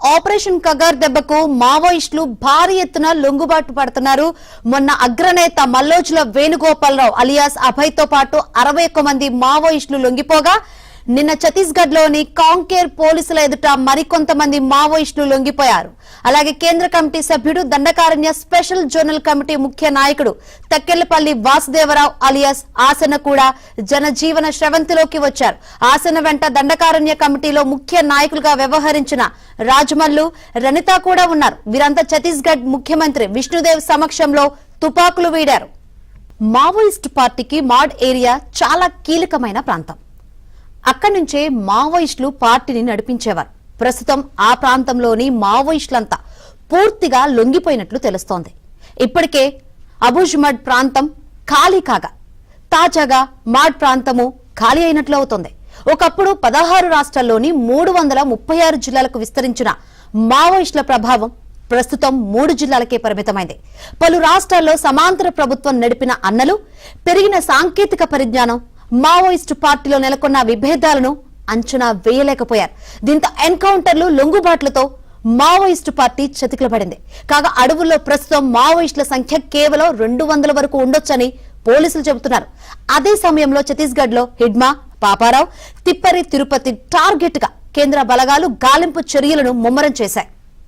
Operation Kagar దెబ్బకు మావోయిస్టులు భారీ ఎత్తున లొంగుబాటు పడుతున్నారు. మొన్న అగ్రనేత మల్లోజుల వేణుగోపాలరావు అలియాస్ అభయ్ తో పాటు 61 మంది మావోయిస్టులు లొంగిపోగా నిన్న ఛత్తీస్గఢ్ లోని కాంకేర్ పోలీసుల ఎదుట మరికొంతమంది మావోయిస్టులు లొంగిపోయారు. అలాగే కేంద్ర కమిటీ సభ్యుడు దండకారణ్య స్పెషల్ జోనల్ కమిటీ ముఖ్య నాయకుడు తక్కెళ్లపల్లి వాసుదేవరావు అలియాస్ ఆసన కూడా జనజీవన శ్రవంతిలోకి వచ్చారు. ఆసన వెంట దండకారణ్య కమిటీలో ముఖ్య నాయకులుగా వ్యవహరించిన రాజమల్లు రనిత కూడా ఉన్నారు. వీరంతా ఛత్తీస్గఢ్ ముఖ్యమంత్రి విష్ణుదేవ్ సమక్షంలో తుపాకులు వీడారు. మావోయిస్టు పార్టీకి మాడ్ ఏరియా చాలా కీలకమైన ప్రాంతం. అక్కడి నుంచే మావోయిస్టులు పార్టీని నడిపించేవారు. ప్రస్తుతం ఆ ప్రాంతంలోని మావోయిస్టులంతా పూర్తిగా లొంగిపోయినట్లు తెలుస్తోంది. ఇప్పటికే అబుజ్మడ్ ప్రాంతం ఖాళీ కాగా తాజాగా మాడ్ ప్రాంతము ఖాళీ అయినట్లు అవుతోంది. ఒకప్పుడు 16 రాష్ట్రాల్లోని 336 జిల్లాలకు విస్తరించిన మావోయిస్టుల ప్రభావం ప్రస్తుతం 3 జిల్లాలకే పరిమితమైంది. పలు రాష్ట్రాల్లో సమాంతర ప్రభుత్వం నడిపిన అన్నలు, పెరిగిన సాంకేతిక పరిజ్ఞానం మావోయిస్టు పార్టీలో నెలకొన్న విభేదాలను అంచనా వేయలేకపోయారు. దీంతో ఎన్కౌంటర్లు, లొంగుబాట్లతో మావోయిస్టు పార్టీ చతికిలబడింది. కాగా అడవుల్లో ప్రస్తుతం మావోయిస్టుల సంఖ్య కేవలం 200 వరకు ఉండొచ్చని పోలీసులు చెబుతున్నారు. అదే సమయంలో ఛత్తీస్గఢ్ లో హిడ్మా, పాపారావు, తిప్పరి, తిరుపతి టార్గెట్ గా కేంద్ర బలగాలు గాలింపు చర్యలను ముమ్మరం చేశాయి.